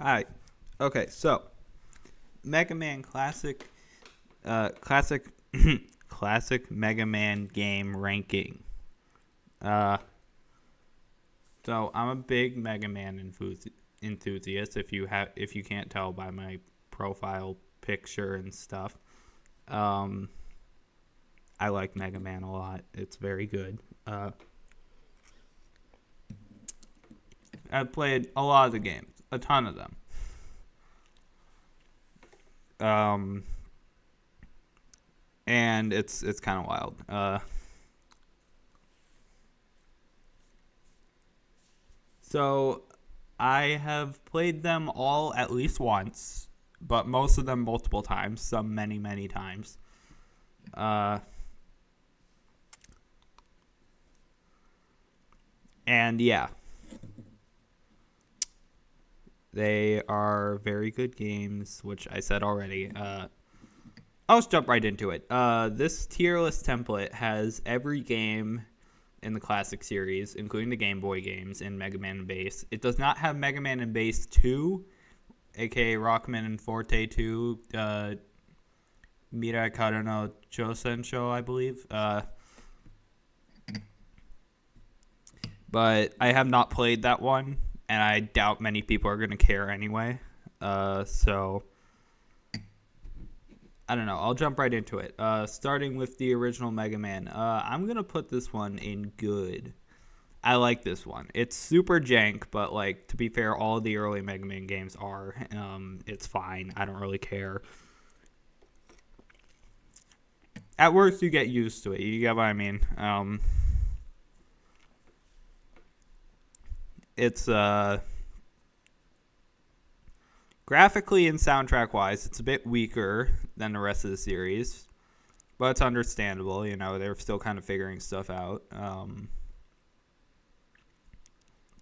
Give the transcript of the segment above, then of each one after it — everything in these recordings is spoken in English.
Hi. Okay, so Mega Man classic, classic Mega Man game ranking. Uh, so I'm a big Mega Man enthusiast. If you can't tell by my profile picture and stuff, um, I like Mega Man a lot. It's very good. I've played a lot of the games, a ton of them. Um, and it's kind of wild. So I have played them all at least once, but most of them multiple times, some many, many times. Uh, and yeah, they are very good games, which I said already. I'll just jump right into it. This tier list template has every game in the classic series, including the Game Boy games in Mega Man and Bass. It does not have Mega Man and Bass 2, aka Rockman and Forte 2, Mirai Kara no Chosensho, I believe. But I have not played that one, and I doubt many people are going to care anyway. So, I don't know. I'll jump right into it. Starting with the original Mega Man. I'm going to put this one in good. I like this one. It's super jank, but like to be fair, all of the early Mega Man games are. It's fine. I don't really care. At worst, you get used to it. You get what I mean? It's graphically and soundtrack wise, it's a bit weaker than the rest of the series, but it's understandable. You know, they're still kind of figuring stuff out.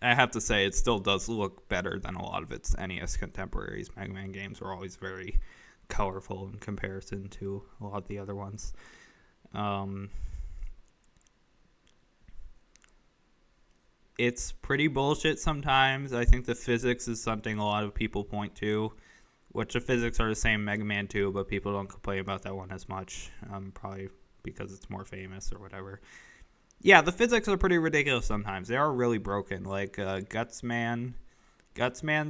I have to say, it still does look better than a lot of its NES contemporaries. Mega Man games were always very colorful in comparison to a lot of the other ones. Um, it's pretty bullshit sometimes. I think the physics is something a lot of people point to, which the physics are the same in Mega Man 2, but people don't complain about that one as much, probably because it's more famous or whatever. Yeah, the physics are pretty ridiculous sometimes. They are really broken. Like Gutsman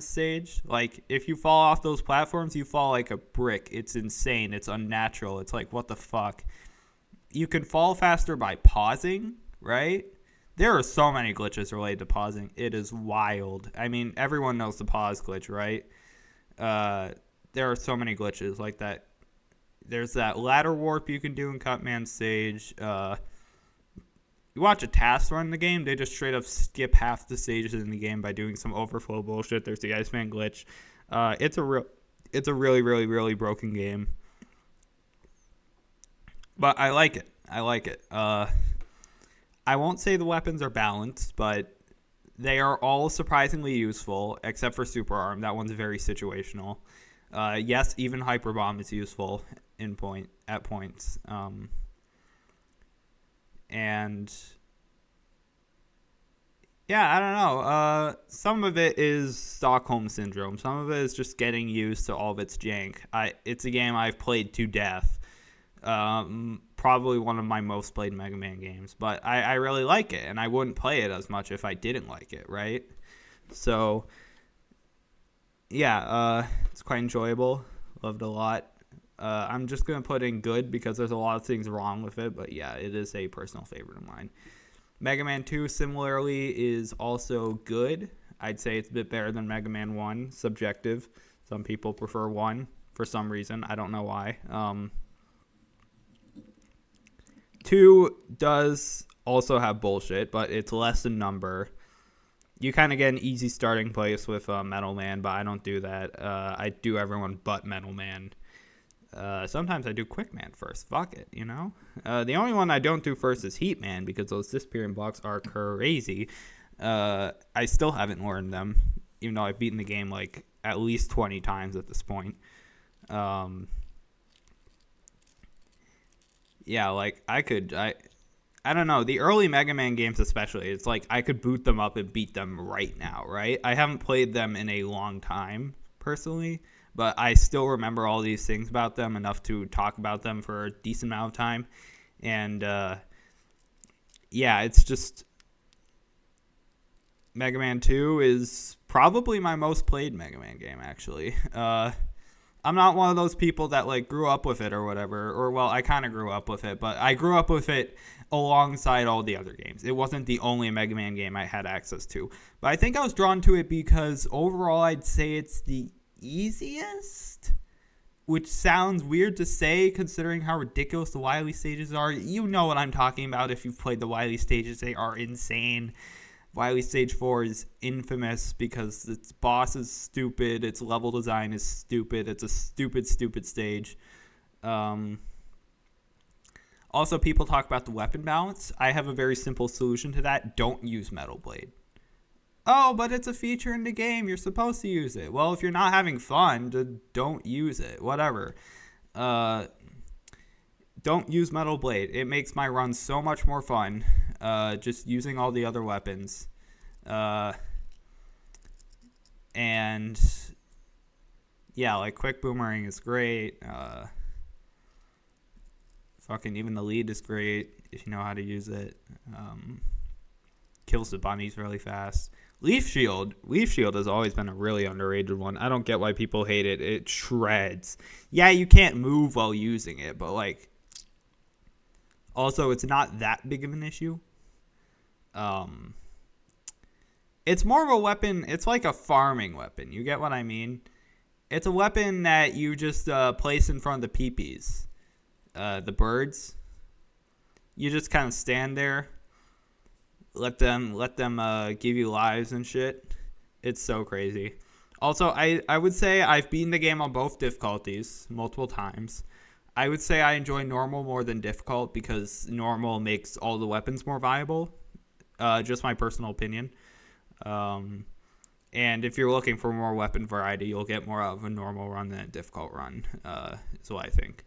stage. Like if you fall off those platforms, you fall like a brick. It's insane. It's unnatural. It's like what the fuck. You can fall faster by pausing, right? There are so many glitches related to pausing. It is wild. I mean, everyone knows the pause glitch, right? There are so many glitches like that. There's that ladder warp you can do in Cutman stage. You watch a task run in the game, they just straight up skip half the stages in the game by doing some overflow bullshit. There's the Iceman glitch. It's a really, really, really broken game. But I like it. I like it. I won't say the weapons are balanced, but they are all surprisingly useful, except for Super Arm. That one's very situational. Yes, even Hyper Bomb is useful at points. And yeah, I don't know. Some of it is Stockholm syndrome. Some of it is just getting used to all of its jank. It's a game I've played to death. Probably one of my most played Mega Man games, but I really like it, and I wouldn't play it as much if I didn't like it, right? So yeah, it's quite enjoyable. Loved it a lot. I'm just gonna put in good because there's a lot of things wrong with it, but yeah, it is a personal favorite of mine. Mega Man 2 similarly is also good. I'd say it's a bit better than Mega Man 1. Subjective. Some people prefer 1 for some reason. I don't know why. 2 does also have bullshit, but it's less in number. You kind of get an easy starting place with Metal Man, but I don't do that. I do everyone but Metal Man. Sometimes I do Quick Man first. Fuck it, you know? The only one I don't do first is Heat Man because those disappearing blocks are crazy. I still haven't learned them, even though I've beaten the game like at least 20 times at this point. Yeah, like I don't know. The early Mega Man games especially, it's like I could boot them up and beat them right now, right? I haven't played them in a long time. personally, but I still remember all these things about them enough to talk about them for a decent amount of time. And yeah, it's just Mega Man 2 is probably my most played Mega Man game, actually. I'm not one of those people that like grew up with it or whatever, or well, I kind of grew up with it, but I grew up with it alongside all the other games. It wasn't the only Mega Man game I had access to, but I think I was drawn to it because overall I'd say it's the easiest, which sounds weird to say considering how ridiculous the Wily stages are. You know what I'm talking about if you've played the Wily stages. They are insane. Wily Stage 4 is infamous because its boss is stupid, its level design is stupid, it's a stupid, stupid stage. Also, people talk about the weapon balance. I have a very simple solution to that. Don't use Metal Blade. Oh, but it's a feature in the game. You're supposed to use it. Well, if you're not having fun, don't use it. Whatever. Don't use Metal Blade. It makes my run so much more fun. Just using all the other weapons. And yeah, like Quick Boomerang is great. Fucking even the lead is great if you know how to use it. Kills the bunnies really fast. Leaf Shield has always been a really underrated one. I don't get why people hate it. It shreds. Yeah, you can't move while using it, but like, also it's not that big of an issue. It's more of a weapon. It's like a farming weapon. You get what I mean? It's a weapon that you just place in front of the peepees. The birds. You just kind of stand there. Let them give you lives and shit. It's so crazy. Also, I would say I've beaten the game on both difficulties multiple times. I would say I enjoy normal more than difficult because normal makes all the weapons more viable. Just my personal opinion. And if you're looking for more weapon variety, you'll get more out of a normal run than a difficult run, is what I think.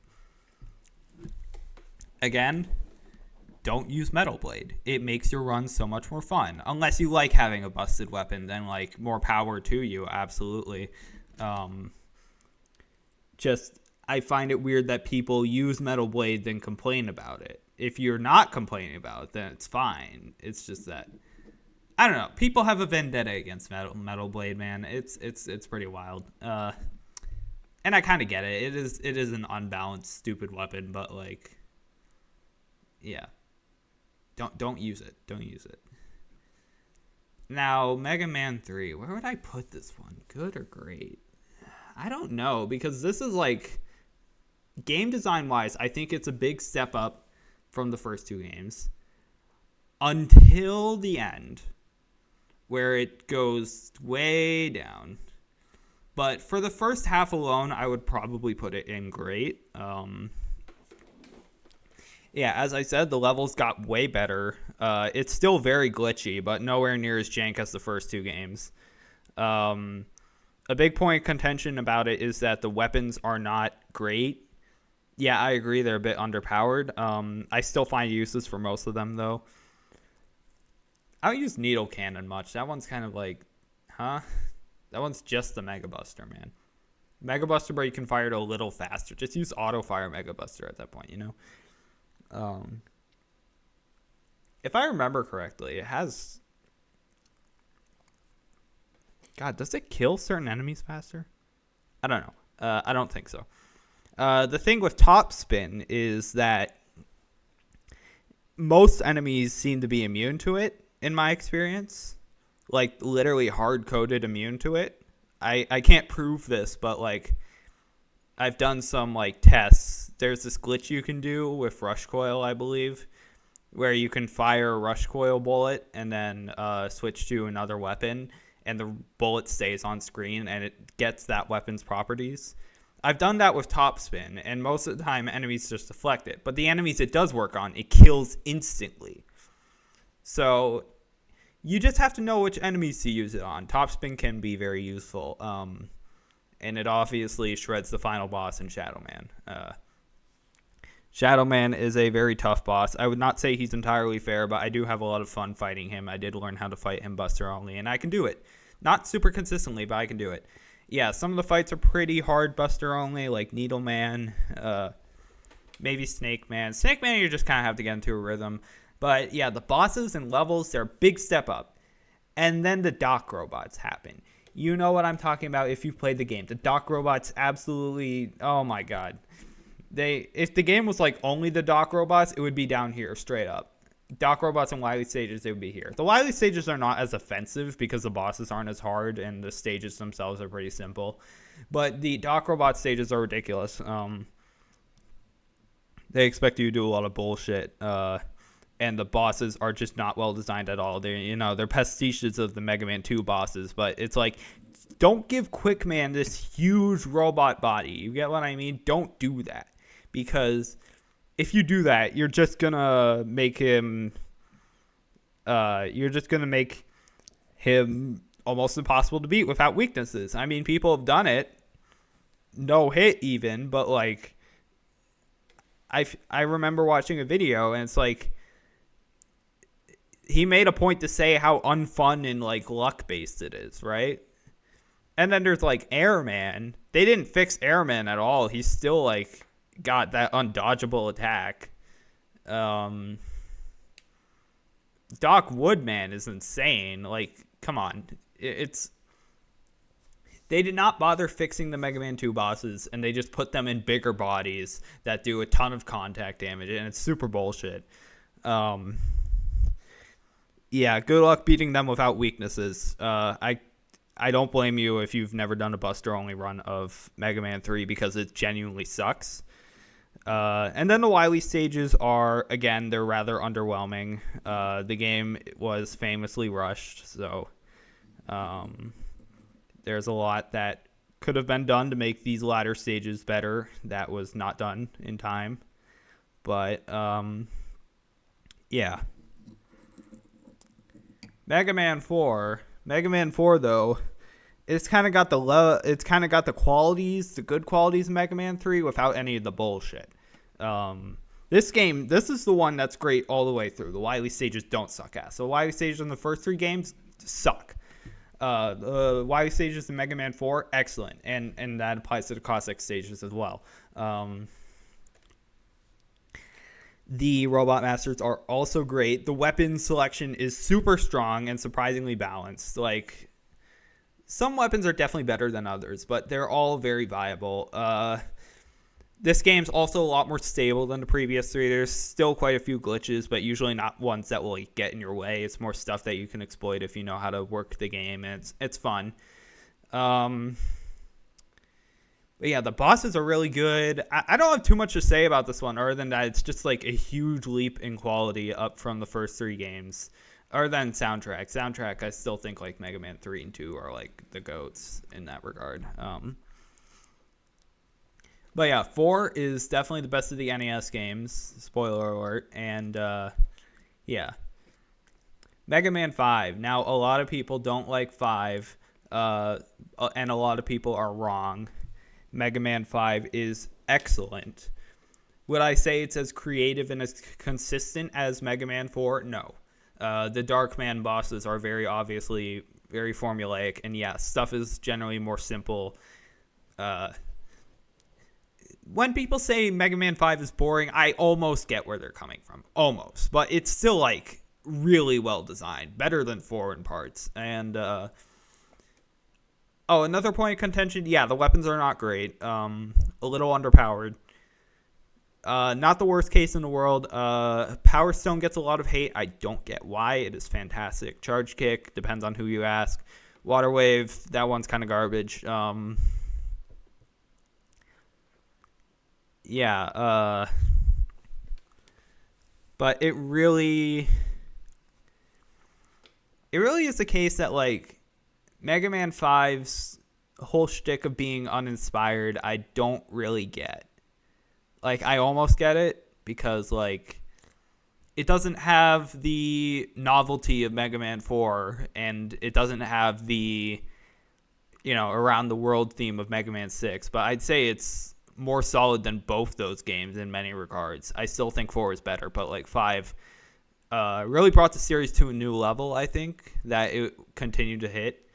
Again, don't use Metal Blade. It makes your run so much more fun. Unless you like having a busted weapon, then like more power to you, absolutely. Just, I find it weird that people use Metal Blade then complain about it. If you're not complaining about it, then it's fine. It's just that, I don't know. People have a vendetta against Metal Blade, man. It's pretty wild. And I kind of get it. It is an unbalanced, stupid weapon, but like, yeah. Don't use it. Don't use it. Now, Mega Man 3. Where would I put this one? Good or great? I don't know, because this is like, game design wise, I think it's a big step up from the first two games until the end, where it goes way down. But for the first half alone, I would probably put it in great. Yeah, as I said, the levels got way better. It's still very glitchy, but nowhere near as jank as the first two games. A big point of contention about it is that the weapons are not great. Yeah, I agree, they're a bit underpowered. I still find uses for most of them, though. I don't use Needle Cannon much. That one's kind of like, huh? That one's just the Mega Buster, man. Mega Buster, but you can fire it a little faster. Just use Auto Fire Mega Buster at that point, you know? If I remember correctly, it has... God, does it kill certain enemies faster? I don't know. I don't think so. The thing with Top Spin is that most enemies seem to be immune to it, in my experience. Like, literally hard-coded immune to it. I can't prove this, but, like, I've done some, like, tests. There's this glitch you can do with Rush Coil, I believe, where you can fire a Rush Coil bullet and then switch to another weapon, and the bullet stays on screen, and it gets that weapon's properties. I've done that with Top Spin, and most of the time, enemies just deflect it. But the enemies it does work on, it kills instantly. So you just have to know which enemies to use it on. Top Spin can be very useful. And it obviously shreds the final boss in Shadow Man. Shadow Man is a very tough boss. I would not say he's entirely fair, but I do have a lot of fun fighting him. I did learn how to fight him Buster only, and I can do it. Not super consistently, but I can do it. yeah, some of the fights are pretty hard Buster only, like Needle Man, maybe Snake Man. Snake Man, you just kind of have to get into a rhythm. But yeah, the bosses and levels, they're a big step up. And then the dock robots happen. You know what I'm talking about if you've played the game. The dock robots absolutely, oh my god. If the game was like only the dock robots, it would be down here straight up. Dock robots and Wily stages, they would be here. The Wily stages are not as offensive because the bosses aren't as hard and the stages themselves are pretty simple. But the dock robot stages are ridiculous. They expect you to do a lot of bullshit. And the bosses are just not well designed at all. They're pastiches of the Mega Man 2 bosses, but it's like, don't give Quick Man this huge robot body. You get what I mean? Don't do that. Because if you do that, you're just gonna make him almost impossible to beat without weaknesses. I mean, people have done it, no hit even, but like I remember watching a video and it's like he made a point to say how unfun and like luck based it is, right? And then there's like Airman. They didn't fix Airman at all. He's still like got that undodgeable attack. Doc Woodman is insane. Like, come on. They did not bother fixing the Mega Man 2 bosses, and they just put them in bigger bodies that do a ton of contact damage, and it's super bullshit. Yeah, good luck beating them without weaknesses. I don't blame you if you've never done a Buster only run of Mega Man 3 because it genuinely sucks. And then the Wily stages are, again, they're rather underwhelming. The game was famously rushed, so there's a lot that could have been done to make these latter stages better that was not done in time. But, yeah. Mega Man 4, though, it's kind of got the qualities, the good qualities of Mega Man 3 without any of the bullshit. This is the one that's great all the way through. The Wily stages don't suck ass. So the Wily stages in the first 3 games suck. The Wily stages in Mega Man 4, excellent. And that applies to the Cossack stages as well. The Robot Masters are also great. The weapon selection is super strong and surprisingly balanced. Like, some weapons are definitely better than others, but they're all very viable. This game's also a lot more stable than the previous 3. There's still quite a few glitches, but usually not ones that will like, get in your way. It's more stuff that you can exploit if you know how to work the game, and it's fun. But yeah, the bosses are really good. I don't have too much to say about this one other than that it's just like a huge leap in quality up from the first 3 games. Other than soundtrack. Soundtrack, I still think like Mega Man 3 and 2 are like the GOATs in that regard. But yeah, 4 is definitely the best of the NES games. Spoiler alert. And yeah. Mega Man 5. Now, a lot of people don't like 5. And a lot of people are wrong. Mega Man 5 is excellent. Would I say it's as creative and as consistent as Mega Man 4? No. The Dark Man bosses are very obviously very formulaic, and yeah, stuff is generally more simple. When people say Mega Man 5 is boring, I almost get where they're coming from. Almost. But it's still, like, really well designed. Better than 4 in parts. And, another point of contention, yeah, the weapons are not great. A little underpowered. Not the worst case in the world. Power Stone gets a lot of hate. I don't get why. It is fantastic. Charge Kick, depends on who you ask. Water Wave, that one's kind of garbage. Yeah, but it really is the case that, like, Mega Man 5's whole shtick of being uninspired, I don't really get. Like, I almost get it because, like, it doesn't have the novelty of Mega Man 4, and it doesn't have the, around the world theme of Mega Man 6, but I'd say it's more solid than both those games in many regards. I still think 4 is better, but, like, 5 really brought the series to a new level, I think, that it continued to hit.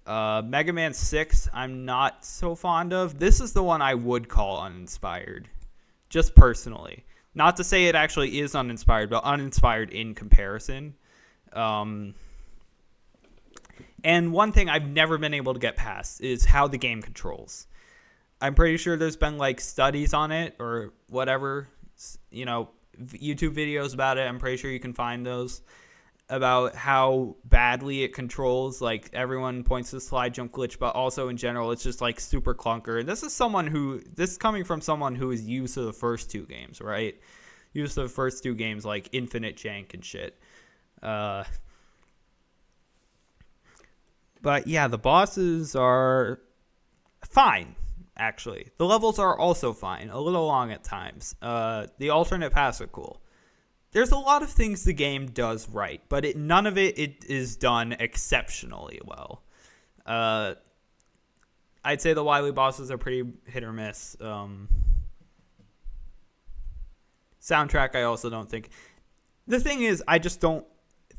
Mega Man 6, I'm not so fond of. This is the one I would call uninspired, just personally. Not to say it actually is uninspired, but uninspired in comparison. And one thing I've never been able to get past is how the game controls. I'm pretty sure there's been like studies on it or whatever, YouTube videos about it. I'm pretty sure you can find those about how badly it controls. Like, everyone points to the slide jump glitch, but also in general, it's just like super clunker. And this is coming from someone who is used to the first two games, right? Used to the first two games, like infinite jank and shit. But yeah, the bosses are fine, actually. The levels are also fine, a little long at times. The alternate paths are cool. There's a lot of things the game does right, but none of it is done exceptionally well. I'd say the Wily bosses are pretty hit or miss. Soundtrack, I also don't think. The thing is, I just don't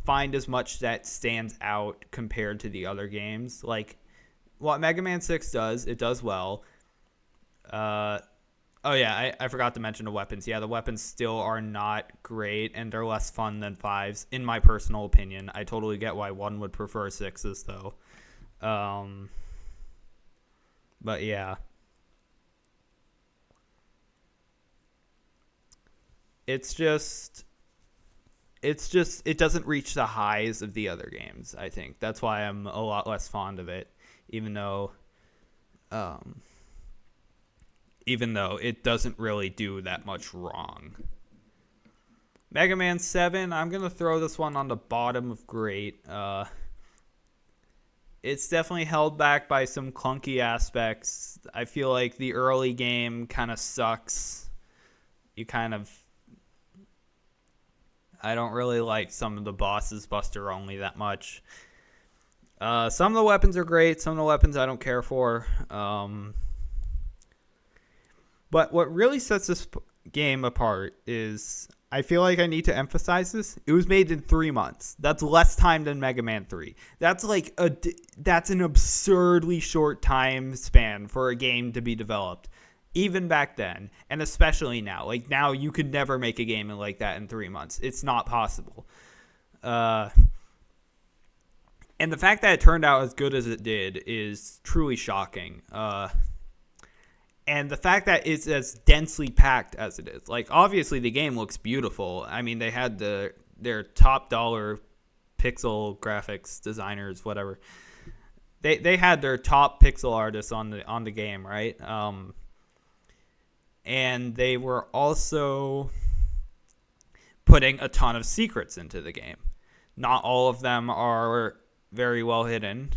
find as much that stands out compared to the other games. Like, what Mega Man 6 does, it does well. Oh, yeah, I forgot to mention the weapons. Yeah, the weapons still are not great, and they're less fun than 5's, in my personal opinion. I totally get why one would prefer 6's, though. But, yeah. It doesn't reach the highs of the other games, I think. That's why I'm a lot less fond of it, even though it doesn't really do that much wrong. Mega Man 7, I'm going to throw this one on the bottom of great. It's definitely held back by some clunky aspects. I feel like the early game kind of sucks. I don't really like some of the bosses, Buster Only, that much. Some of the weapons are great. Some of the weapons I don't care for. But what really sets this game apart is, I feel like I need to emphasize this, it was made in 3 months. That's less time than Mega Man 3. That's an absurdly short time span for a game to be developed. Even back then, and especially now. Like, now you could never make a game like that in 3 months. It's not possible. And the fact that it turned out as good as it did is truly shocking. And the fact that it's as densely packed as it is. Like, obviously the game looks beautiful. I mean, they had their top dollar pixel graphics designers, whatever. They had their top pixel artists on the game, right? And they were also putting a ton of secrets into the game. Not all of them are very well hidden.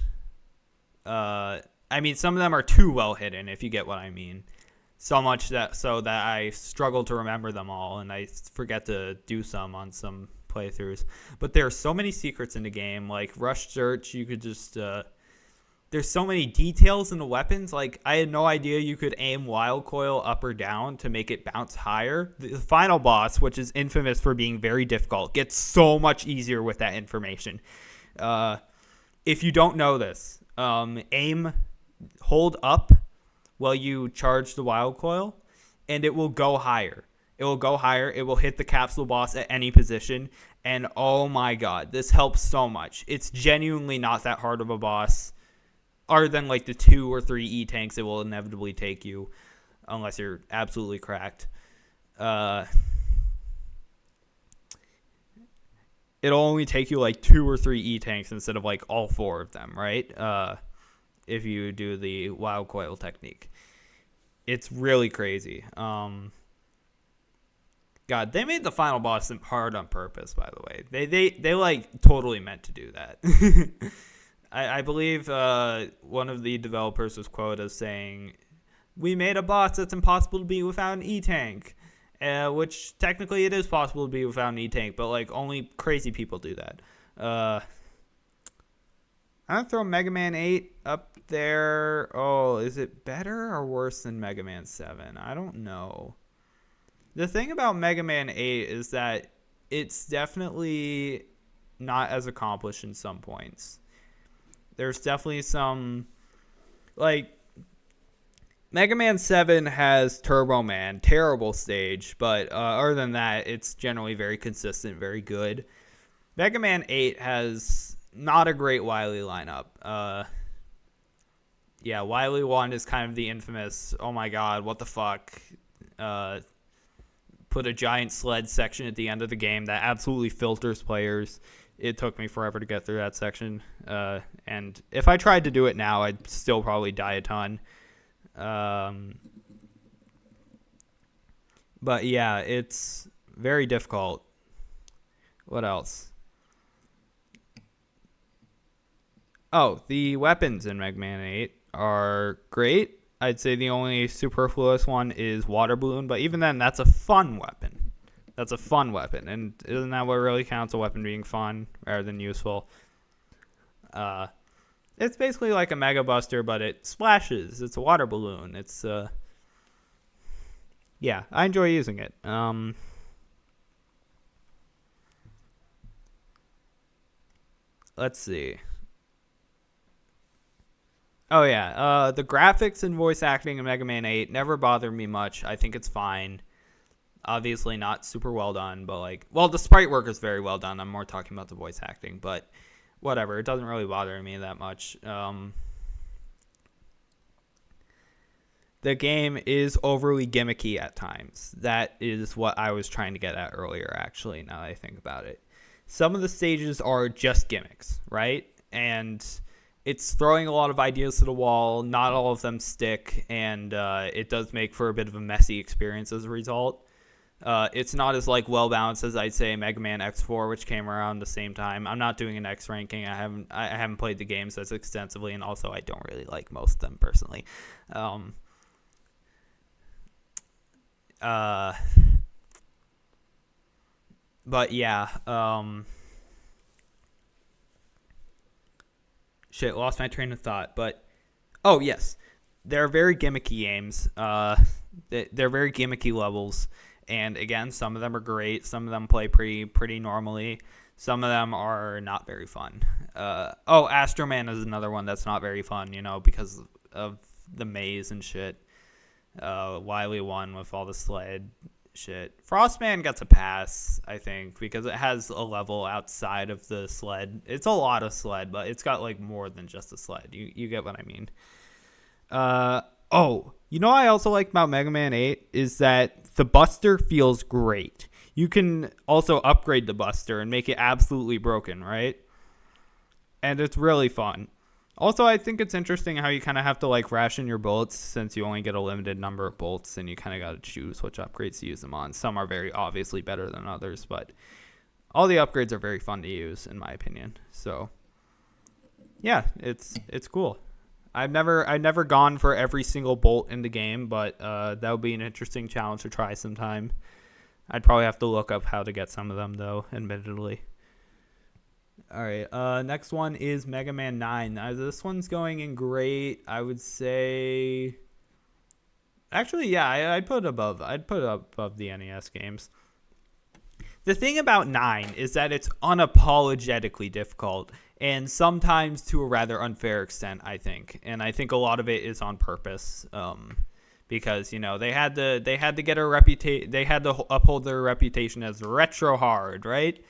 I mean, some of them are too well hidden, if you get what I mean. So much that I struggle to remember them all, and I forget to do some on some playthroughs. But there are so many secrets in the game, like Rush Search. You could just there's so many details in the weapons. Like, I had no idea you could aim Wild Coil up or down to make it bounce higher. The final boss, which is infamous for being very difficult, gets so much easier with that information. If you don't know this, hold up while you charge the Wild Coil, and it will go higher. It will go higher. It will hit the capsule boss at any position. And oh my god, this helps so much. It's genuinely not that hard of a boss. Other than like the 2 or 3 E-tanks it will inevitably take you, unless you're absolutely cracked. It'll only take you like 2 or 3 E-tanks instead of like all 4 of them, right? If you do the Wild Coil technique. It's really crazy. God, they made the final boss hard on purpose, by the way. They like totally meant to do that. I believe one of the developers was quoted as saying, "We made a boss that's impossible to beat without an E-tank," which technically it is possible to beat without an E-tank, but like only crazy people do that. I'm gonna throw Mega Man 8 up there. Oh, is it better or worse than Mega Man 7? I don't know. The thing about Mega Man 8 is that it's definitely not as accomplished in some points. There's definitely some, like, Mega Man 7 has Turbo Man, terrible stage, but other than that, it's generally very consistent, very good. Mega Man 8 has not a great Wily lineup. Yeah, Wily 1 is kind of the infamous, oh my god, what the fuck, put a giant sled section at the end of the game that absolutely filters players. It took me forever to get through that section. And if I tried to do it now, I'd still probably die a ton. But yeah, it's very difficult. What else? Oh, the weapons in Mega Man 8 are great. I'd say the only superfluous one is Water Balloon, but even then, that's a fun weapon. That's a fun weapon, and isn't that what really counts, a weapon being fun rather than useful? It's basically like a Mega Buster, but it splashes. It's a water balloon. It's yeah, I enjoy using it. Let's see. Oh yeah, the graphics and voice acting in Mega Man 8 never bothered me much. I think it's fine. Obviously not super well done, but like, well, the sprite work is very well done. I'm more talking about the voice acting, but whatever. It doesn't really bother me that much. The game is overly gimmicky at times. That is what I was trying to get at earlier, actually, now that I think about it. Some of the stages are just gimmicks, right? And it's throwing a lot of ideas to the wall. Not all of them stick, and it does make for a bit of a messy experience as a result. It's not as like well balanced as I'd say Mega Man X4, which came around the same time. I'm not doing an X ranking. I haven't played the games as extensively, and also I don't really like most of them personally. But yeah, shit, lost my train of thought. But oh yes, they're very gimmicky games. They're very gimmicky levels. And again, some of them are great. Some of them play pretty normally. Some of them are not very fun. Astro Man is another one that's not very fun, because of the maze and shit. Wily 1 with all the sled shit. Frostman gets a pass, I think, because it has a level outside of the sled. It's a lot of sled, but it's got like more than just a sled. You get what I mean. I also like about Mega Man 8 is that the Buster feels great. You can also upgrade the Buster and make it absolutely broken, right? And it's really fun. Also, I think it's interesting how you kind of have to like ration your bullets since you only get a limited number of bolts and you kind of got to choose which upgrades to use them on. Some are very obviously better than others, but all the upgrades are very fun to use in my opinion. So, yeah, it's cool. I've never gone for every single bolt in the game, but that would be an interesting challenge to try sometime. I'd probably have to look up how to get some of them though, admittedly. All right, next one is Mega Man 9. This one's going in great. I would say, actually, yeah, I'd put it above the NES games. The thing about 9 is that it's unapologetically difficult, and sometimes to a rather unfair extent, I think. And I think a lot of it is on purpose, because they had to get a reputation. They had to uphold their reputation as retro hard, right?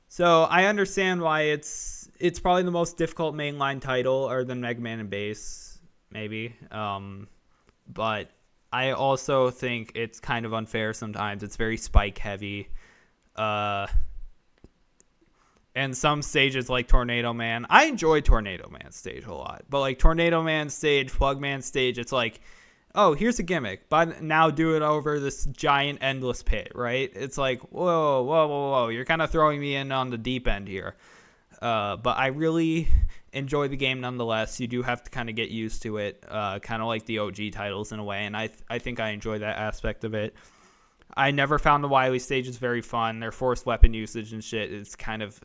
So I understand why it's probably the most difficult mainline title, other than Mega Man and Bass, maybe. But I also think it's kind of unfair sometimes. It's very spike heavy. And some stages like Tornado Man. I enjoy Tornado Man stage a lot. But like Tornado Man stage, Plug Man stage, it's like, oh, here's a gimmick, but now do it over this giant endless pit, right? It's like, whoa. You're kind of throwing me in on the deep end here. But I really enjoy the game nonetheless. You do have to kind of get used to it, kind of like the OG titles in a way, and I think I enjoy that aspect of it. I never found the Wily stages very fun. Their forced weapon usage and shit is kind of...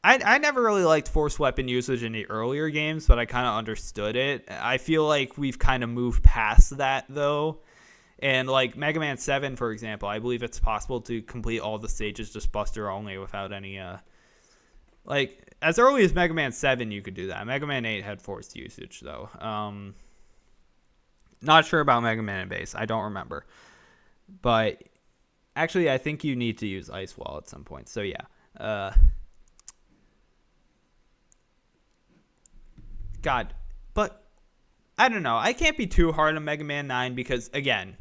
I never really liked forced weapon usage in the earlier games, but I kind of understood it. I feel like we've kind of moved past that, though. And like Mega Man 7, for example, I believe it's possible to complete all the stages just Buster only without any Like, as early as Mega Man 7, you could do that. Mega Man 8 had forced usage, though. Not sure about Mega Man and Bass. I don't remember. But actually, I think you need to use Ice Wall at some point. So, yeah. God. But, I don't know. I can't be too hard on Mega Man 9 because, again,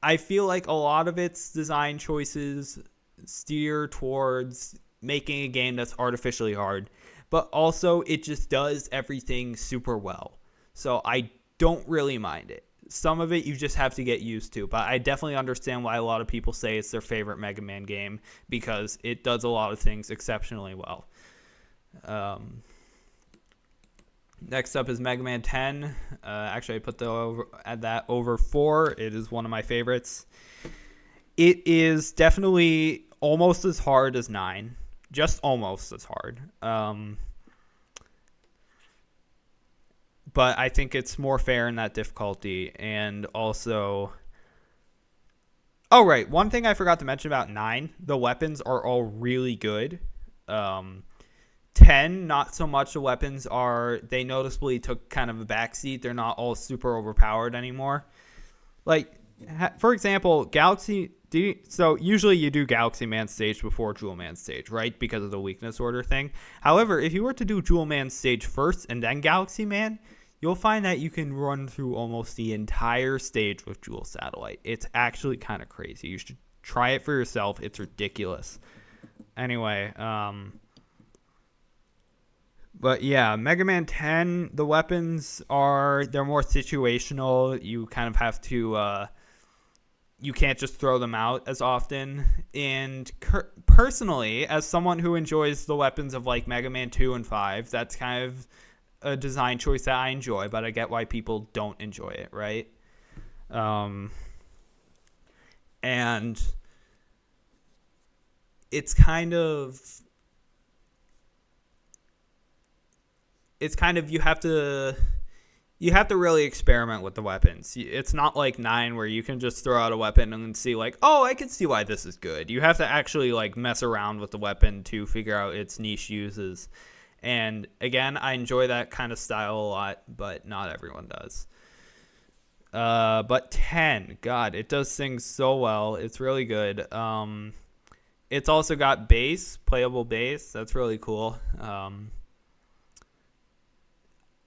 I feel like a lot of its design choices steer towards making a game that's artificially hard, but also it just does everything super well. So I don't really mind it. Some of it you just have to get used to, but I definitely understand why a lot of people say it's their favorite Mega Man game because it does a lot of things exceptionally well. Next up is Mega Man 10. Actually, I put that over 4. It is one of my favorites. It is definitely almost as hard as 9. Just almost as hard. But I think it's more fair in that difficulty. And also... Oh, right. One thing I forgot to mention about 9. The weapons are all really good. 10, not so much. The weapons they noticeably took kind of a backseat. They're not all super overpowered anymore. Like, for example, so usually you do Galaxy Man stage before Jewel Man stage, right? Because of the weakness order thing. However, if you were to do Jewel Man stage first and then Galaxy Man, you'll find that you can run through almost the entire stage with Jewel Satellite. It's actually kind of crazy. You should try it for yourself. It's ridiculous. Anyway, but yeah, Mega Man 10, the weapons they're more situational. You kind of have to, you can't just throw them out as often. And personally, as someone who enjoys the weapons of like Mega Man 2 and 5, that's kind of a design choice that I enjoy, but I get why people don't enjoy it, right? And it's kind of you have to really experiment with the weapons. It's not like 9 where you can just throw out a weapon and see like, oh, I can see why this is good. You have to actually like mess around with the weapon to figure out its niche uses. And again, I enjoy that kind of style a lot, but not everyone does. But 10, God, it does things so well. It's really good. It's also got bass, playable bass. That's really cool.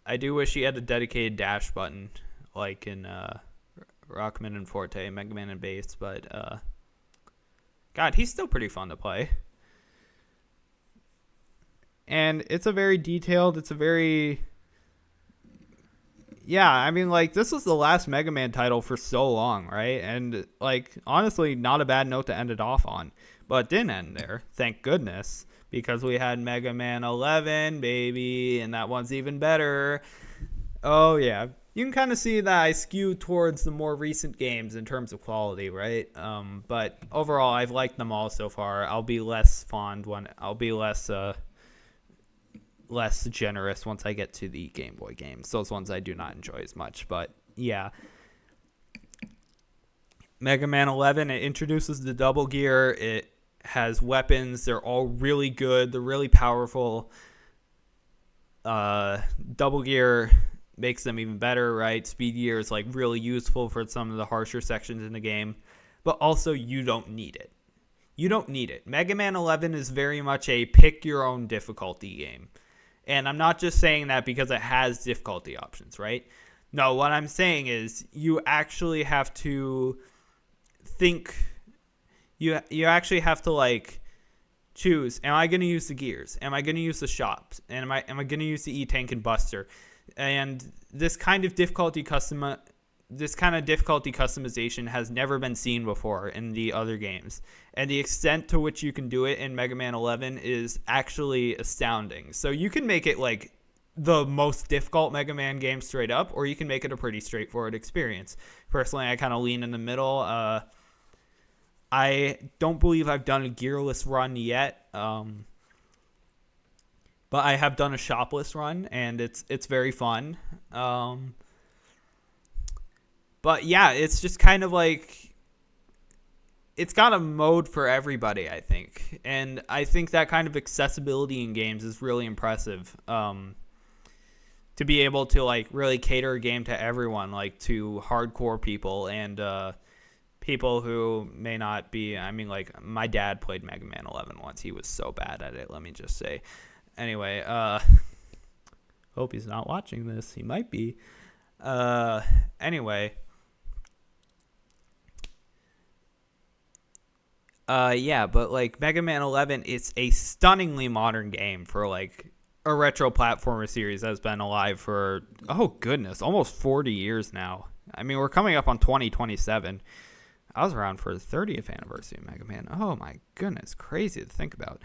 I do wish he had a dedicated dash button, like in Rockman and Forte, Mega Man and Bass, but God, he's still pretty fun to play. And it's a very detailed, yeah, I mean, like, this was the last Mega Man title for so long, right? And, like, honestly, not a bad note to end it off on. But it didn't end there, thank goodness, because we had Mega Man 11, baby, and that one's even better. Oh, yeah. You can kind of see that I skew towards the more recent games in terms of quality, right? But overall, I've liked them all so far. I'll be less less generous once I get to the Game Boy games. Those ones I do not enjoy as much. But yeah, Mega Man 11, it introduces the double gear. It has weapons. They're all really good. They're really powerful. Double gear makes them even better, right? Speed gear is like really useful for some of the harsher sections in the game, but also you don't need it. You don't need it. Mega Man 11 is very much a pick your own difficulty game. And I'm not just saying that because it has difficulty options, right? No, what I'm saying is you actually have to think. You actually have to like choose. Am I going to use the gears? Am I going to use the shops? And am I going to use the E-Tank and Buster? And this kind of difficulty customization has never been seen before in the other games. And the extent to which you can do it in Mega Man 11 is actually astounding. So you can make it like the most difficult Mega Man game straight up, or you can make it a pretty straightforward experience. Personally, I kind of lean in the middle. I don't believe I've done a gearless run yet. But I have done a shopless run, and it's very fun. But yeah, it's just kind of like it's got a mode for everybody, I think. And I think that kind of accessibility in games is really impressive. To be able to like really cater a game to everyone, like to hardcore people and people who may not be. I mean, like my dad played Mega Man 11 once. He was so bad at it, let me just say. Anyway, hope he's not watching this. He might be. Anyway. Yeah, but like Mega Man 11, it's a stunningly modern game for like a retro platformer series that's been alive for, oh goodness, almost 40 years now. I mean, we're coming up on 2027. I was around for the 30th anniversary of Mega Man. Oh my goodness, crazy to think about.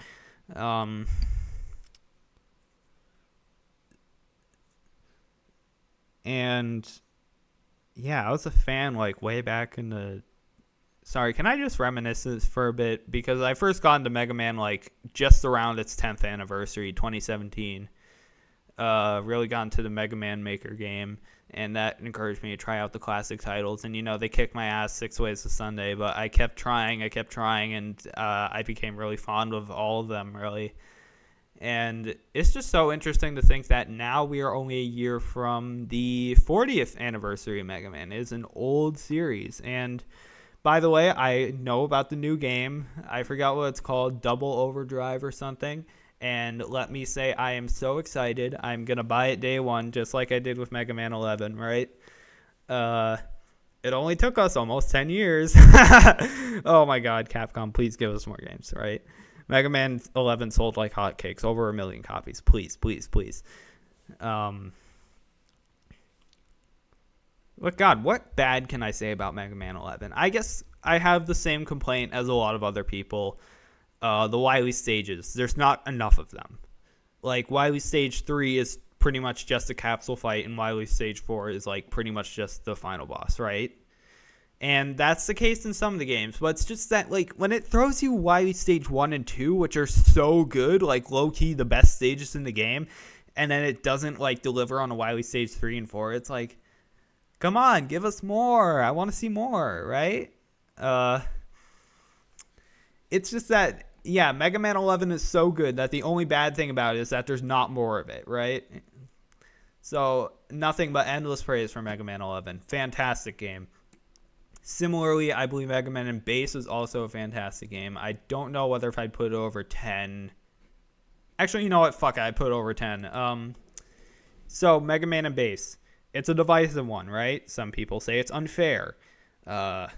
And yeah, I was a fan like way back in the... Sorry, can I just reminisce this for a bit? Because I first got into Mega Man like just around its 10th anniversary, 2017. Really got into the Mega Man Maker game, and that encouraged me to try out the classic titles. And, you know, they kicked my ass 6 ways to Sunday, but I kept trying, and I became really fond of all of them, really. And it's just so interesting to think that now we are only a year from the 40th anniversary of Mega Man. It is an old series, and... By the way, I know about the new game. I forgot what it's called, Double Overdrive or something. And let me say, I am so excited. I'm going to buy it day one, just like I did with Mega Man 11, right? It only took us almost 10 years. Oh my God, Capcom, please give us more games, right? Mega Man 11 sold like hotcakes, over 1 million copies. Please, please, please. But God, what bad can I say about Mega Man 11? I guess I have the same complaint as a lot of other people. The Wily stages, there's not enough of them. Like, Wily Stage 3 is pretty much just a capsule fight, and Wily Stage 4 is, like, pretty much just the final boss, right? And that's the case in some of the games, but it's just that, like, when it throws you Wily Stage 1 and 2, which are so good, like, low-key the best stages in the game, and then it doesn't, like, deliver on a Wily Stage 3 and 4, it's like... Come on, give us more. I want to see more, right? It's just that, yeah, Mega Man 11 is so good that the only bad thing about it is that there's not more of it, right? So, nothing but endless praise for Mega Man 11. Fantastic game. Similarly, I believe Mega Man and Bass is also a fantastic game. I don't know whether if I'd put it over 10. Actually, you know what? Fuck it, I'd put it over 10. So, Mega Man and Bass. It's a divisive one, right? Some people say it's unfair. It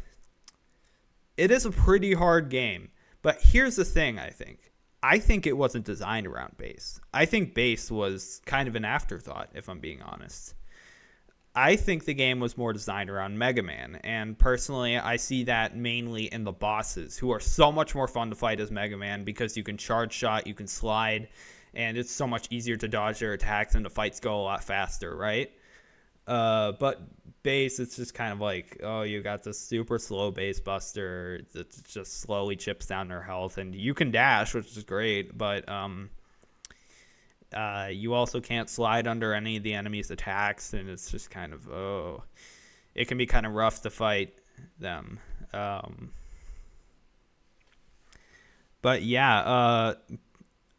is a pretty hard game. But here's the thing, I think. I think it wasn't designed around Bass. I think Bass was kind of an afterthought, if I'm being honest. I think the game was more designed around Mega Man. And personally, I see that mainly in the bosses, who are so much more fun to fight as Mega Man because you can charge shot, you can slide, and it's so much easier to dodge their attacks and the fights go a lot faster, right? But Bass, it's just kind of like, oh, you got this super slow Bass Buster that just slowly chips down their health, and you can dash, which is great, but you also can't slide under any of the enemy's attacks, and it's just kind of, oh, it can be kind of rough to fight them. But yeah,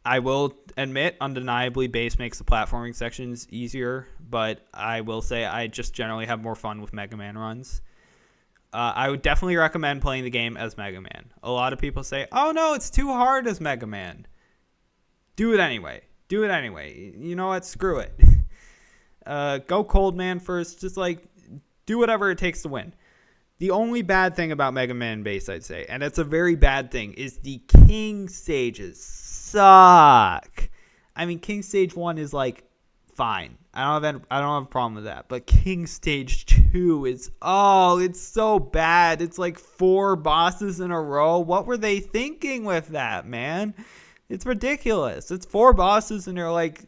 I will admit, undeniably, Bass makes the platforming sections easier, but I will say I just generally have more fun with Mega Man runs. I would definitely recommend playing the game as Mega Man. A lot of people say, oh no, it's too hard as Mega Man. Do it anyway. Do it anyway. You know what? Screw it. Go Cold Man first. Just like, do whatever it takes to win. The only bad thing about Mega Man Bass, I'd say, and it's a very bad thing, is the King stages suck. I mean, King Stage 1 is, like, fine. I don't have a problem with that. But King Stage 2 is, oh, it's so bad. It's like 4 bosses in a row. What were they thinking with that, man? It's ridiculous. It's 4 bosses, and they're like...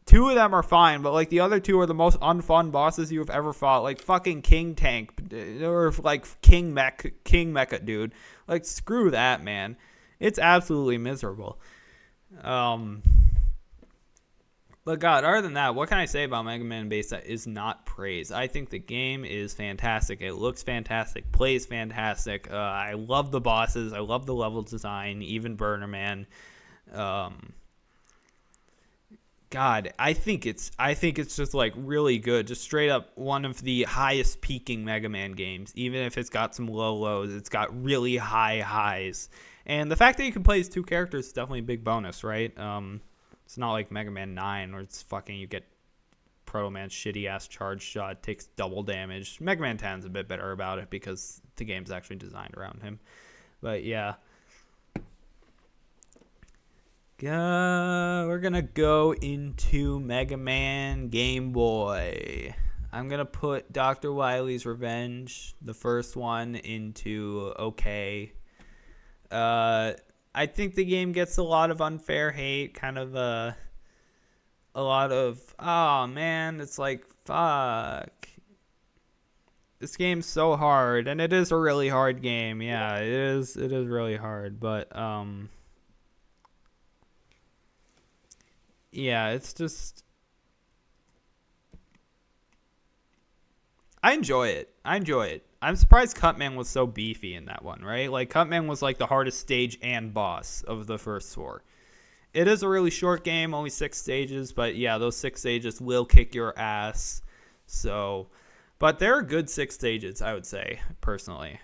2 of them are fine, but like the other 2 are the most unfun bosses you've ever fought. Like fucking King Tank or like King Mecha dude. Like screw that, man. It's absolutely miserable. But God, other than that, what can I say about Mega Man Base that is not praise? I think the game is fantastic. It looks fantastic, plays fantastic. I love the bosses. I love the level design. Even Burner Man. Um, God, I think it's just like really good. Just straight up one of the highest peaking Mega Man games. Even if it's got some low lows, it's got really high highs. And the fact that you can play as two characters is definitely a big bonus, right? It's not like Mega Man 9 where it's fucking you get Proto Man's shitty ass charge shot, takes double damage. Mega Man 10's a bit better about it because the game's actually designed around him. But yeah. We're gonna go into Mega Man Game Boy. I'm gonna put Dr. Wily's Revenge, the first one, into okay. I think the game gets a lot of unfair hate, kind of a lot of, oh man, it's like, fuck. This game's so hard, and it is a really hard game. Yeah, it is really hard, but yeah, it's just I enjoy it. I'm surprised Cutman was so beefy in that one, right? Like Cutman was like the hardest stage and boss of the first four. It is a really short game, only 6 stages, but yeah, those 6 stages will kick your ass. So, but they're good 6 stages, I would say, personally.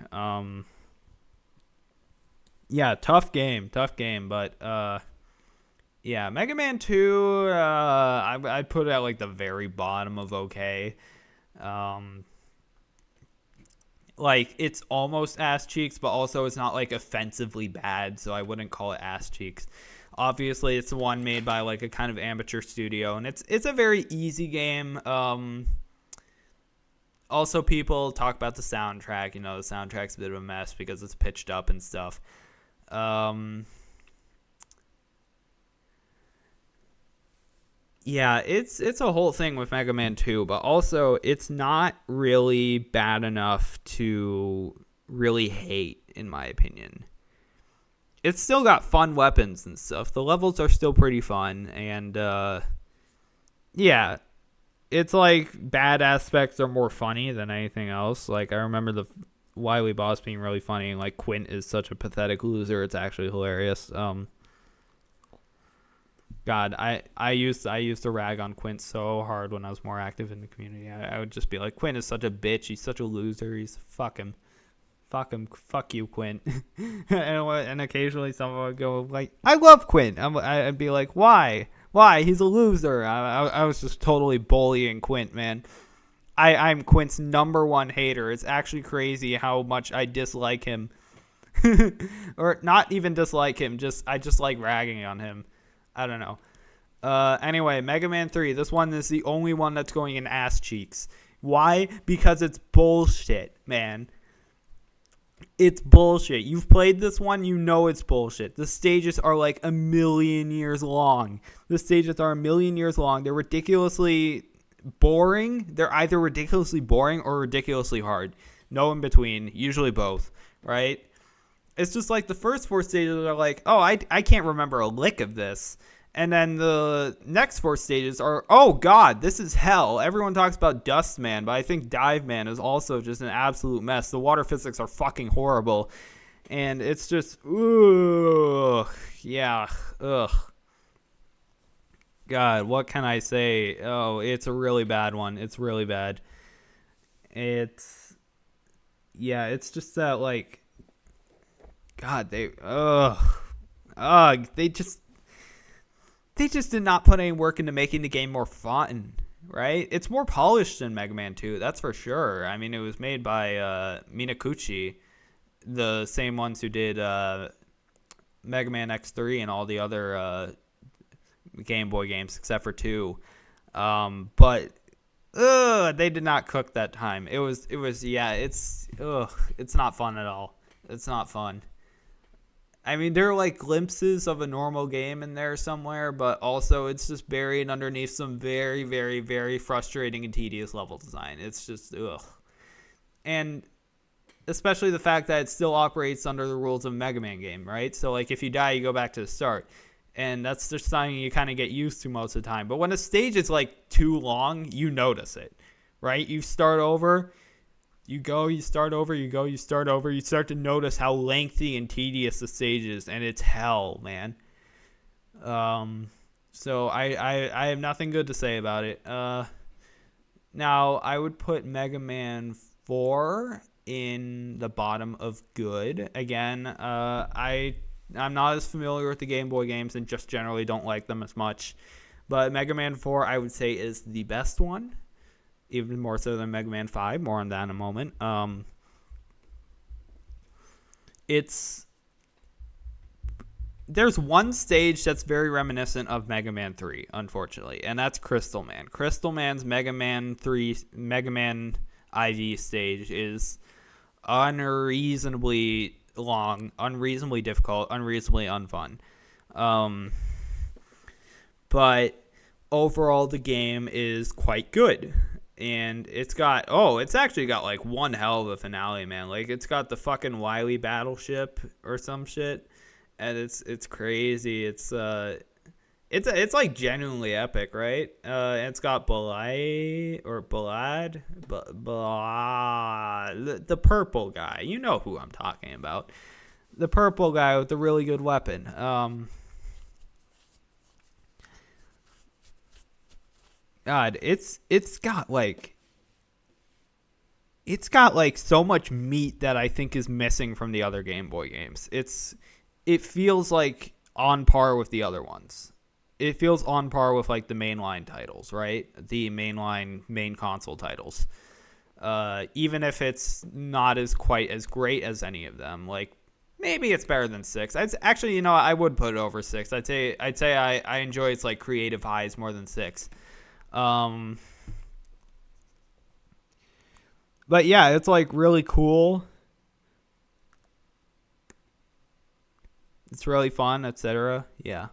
Yeah, tough game, but yeah, Mega Man 2, I'd put it at like the very bottom of okay. Um, like it's almost ass cheeks, but also it's not like offensively bad, so I wouldn't call it ass cheeks. Obviously, it's the one made by like a kind of amateur studio, and it's a very easy game. Also, people talk about the soundtrack. You know, the soundtrack's a bit of a mess because it's pitched up and stuff. Yeah, it's a whole thing with Mega Man 2, but also it's not really bad enough to really hate, in my opinion. It's still got fun weapons and stuff. The levels are still pretty fun, and yeah, it's like bad aspects are more funny than anything else. Like I remember the Wily boss being really funny, and like Quint is such a pathetic loser. It's actually hilarious. God, I used to rag on Quint so hard when I was more active in the community. I would just be like, Quint is such a bitch. He's such a loser. He's fuck him. Fuck you, Quint. and occasionally someone would go like, I love Quint. I'd be like, why? He's a loser. I was just totally bullying Quint, man. I'm Quint's #1 hater. It's actually crazy how much I dislike him. Or not even dislike him. I just like ragging on him. I don't know. Anyway, Mega Man 3. This one is the only one that's going in ass cheeks. Why? Because it's bullshit, man. It's bullshit. You've played this one, you know it's bullshit. The stages are like a million years long. They're ridiculously boring. They're either ridiculously boring or ridiculously hard. No in between. Usually both, right? It's just like the first 4 stages are like, oh, I can't remember a lick of this. And then the next 4 stages are, oh, God, this is hell. Everyone talks about Dust Man, but I think Dive Man is also just an absolute mess. The water physics are fucking horrible. And it's just, ugh. Yeah, ugh. God, what can I say? Oh, it's a really bad one. It's really bad. It's just that, like, God, they just did not put any work into making the game more fun, right? It's more polished than Mega Man 2, that's for sure. I mean, it was made by Minakuchi, the same ones who did Mega Man X3 and all the other Game Boy games except for 2. But they did not cook that time. It's not fun at all. It's not fun. I mean, there are like glimpses of a normal game in there somewhere, but also it's just buried underneath some very, very, very frustrating and tedious level design. It's just, ugh. And especially the fact that it still operates under the rules of a Mega Man game, right? So, like, if you die, you go back to the start. And that's just something you kind of get used to most of the time. But when a stage is like too long, you notice it, right? You start over, you go, you start over, you go, you start over. You start to notice how lengthy and tedious the stage is, and it's hell, man. So I have nothing good to say about it. Now, I would put Mega Man 4 in the bottom of good. Again, I'm not as familiar with the Game Boy games and just generally don't like them as much. But Mega Man 4, I would say, is the best one. Even more so than Mega Man 5. More on that in a moment. There's one stage that's very reminiscent of Mega Man 3, unfortunately, and that's Crystal Man. Crystal Man's Mega Man 3, Mega Man IV stage is unreasonably long, unreasonably difficult, unreasonably unfun. But overall, the game is quite good. And it's actually got like one hell of a finale, man. Like, it's got the fucking Wily battleship or some shit. And it's crazy. It's like genuinely epic, right? It's got Balad, the purple guy. You know who I'm talking about. The purple guy with the really good weapon. God, it's got so much meat that I think is missing from the other Game Boy games. It feels like on par with the other ones. It feels on par with like the mainline titles, right? The main console titles. Even if it's not as quite as great as any of them, like maybe it's better than 6. I would put it over 6. I'd say I enjoy its like creative highs more than 6. But yeah, it's like really cool. It's really fun, etc. Yeah.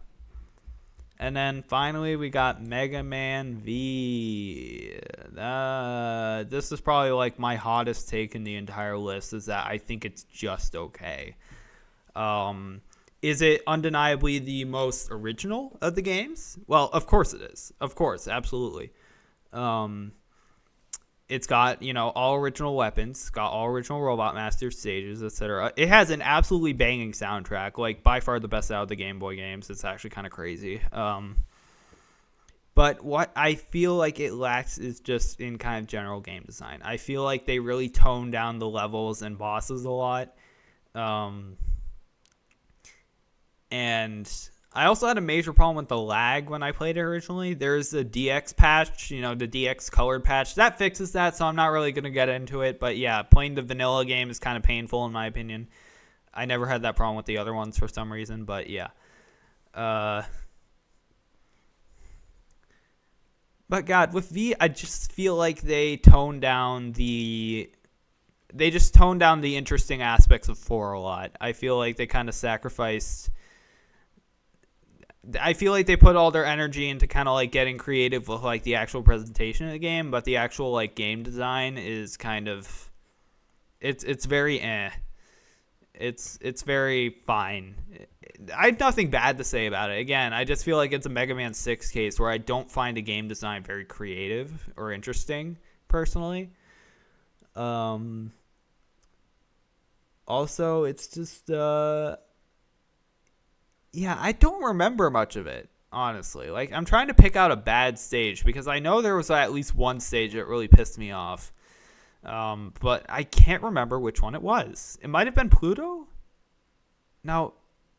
And then finally we got Mega Man V. This is probably like my hottest take in the entire list, is that I think it's just okay. Is it undeniably the most original of the games? Well, of course it is. Of course, absolutely. It's got, all original weapons. It's got all original Robot Master stages, etc. It has an absolutely banging soundtrack, like by far the best out of the Game Boy games. It's actually kind of crazy. But what I feel like it lacks is just in kind of general game design. I feel like they really toned down the levels and bosses a lot. And I also had a major problem with the lag when I played it originally. There's a DX patch, the DX colored patch. That fixes that, so I'm not really going to get into it. But yeah, playing the vanilla game is kind of painful in my opinion. I never had that problem with the other ones for some reason, but yeah. But God, with V, I just feel like they toned down the interesting aspects of 4 a lot. I feel like they kind of sacrificed... I feel like they put all their energy into kind of like getting creative with like the actual presentation of the game, but the actual like game design is kind of it's very It's very fine. I have nothing bad to say about it. Again, I just feel like it's a Mega Man 6 case where I don't find the game design very creative or interesting personally. Also, it's just yeah, I don't remember much of it, honestly. Like, I'm trying to pick out a bad stage because I know there was at least one stage that really pissed me off. But I can't remember which one it was. It might have been Pluto? No,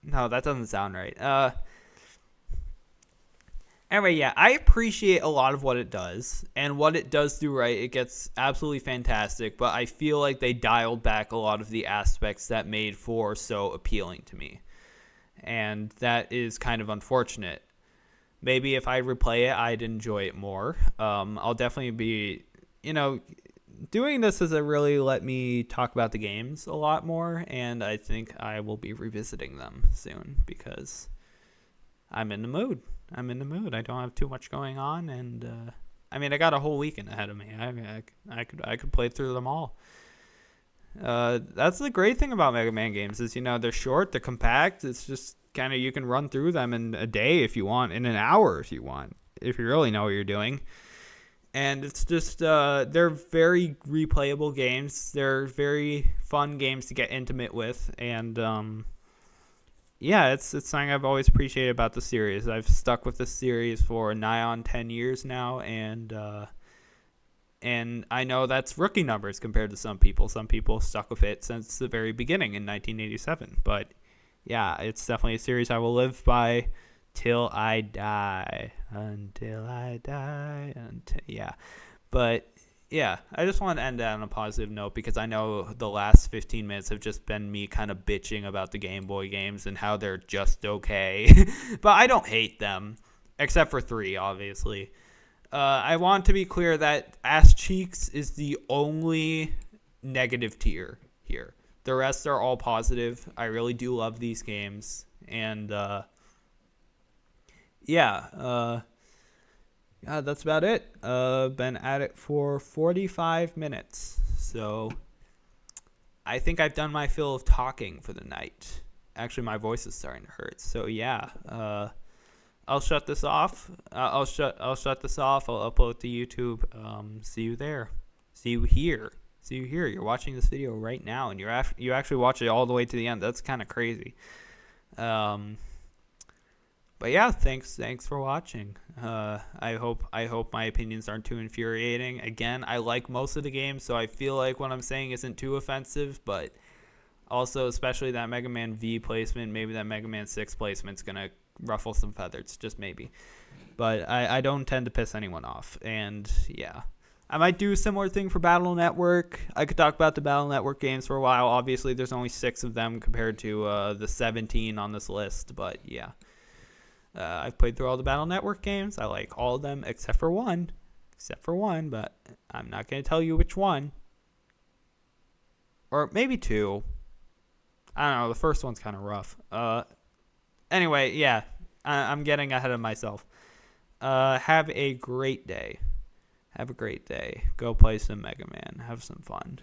that doesn't sound right. Anyway, yeah, I appreciate a lot of what it does. And what it does do right, it gets absolutely fantastic. But I feel like they dialed back a lot of the aspects that made 4 so appealing to me. And that is kind of unfortunate. Maybe if I replay it, I'd enjoy it more. I'll definitely be, doing this has really let me talk about the games a lot more. And I think I will be revisiting them soon because I'm in the mood. I don't have too much going on. And, I got a whole weekend ahead of me. I could play through them all. That's the great thing about Mega Man games is, they're short, they're compact. It's just kind of, you can run through them in a day if you want, in an hour if you want, if you really know what you're doing. And it's just, they're very replayable games. They're very fun games to get intimate with. And, yeah, it's something I've always appreciated about the series. I've stuck with the series for nigh on 10 years now. And I know that's rookie numbers compared to some people. Some people stuck with it since the very beginning in 1987. But, yeah, it's definitely a series I will live by till I die. Until I die. Yeah. But, yeah, I just want to end that on a positive note because I know the last 15 minutes have just been me kind of bitching about the Game Boy games and how they're just okay. But I don't hate them, except for 3, obviously. I want to be clear that Ass Cheeks is the only negative tier here. The rest are all positive. I really do love these games. And, yeah, that's about it. Been at it for 45 minutes. So I think I've done my fill of talking for the night. Actually, my voice is starting to hurt. So, yeah, I'll shut this off. I'll shut this off. I'll upload to YouTube. See you there. See you here. You're watching this video right now, and you actually watch it all the way to the end. That's kind of crazy. But yeah, thanks for watching. I hope my opinions aren't too infuriating. Again, I like most of the games, so I feel like what I'm saying isn't too offensive. But also, especially that Mega Man V placement, maybe that Mega Man 6 placement's gonna ruffle some feathers, just maybe. But I don't tend to piss anyone off. And yeah, I might do a similar thing for Battle Network. I could talk about the Battle Network games for a while. Obviously, there's only 6 of them compared to the 17 on this list. But yeah, I've played through all the Battle Network games. I like all of them except for one. But I'm not going to tell you which one. Or maybe 2. I don't know. The first one's kind of rough. Anyway, yeah, I'm getting ahead of myself. Have a great day. Go play some Mega Man. Have some fun.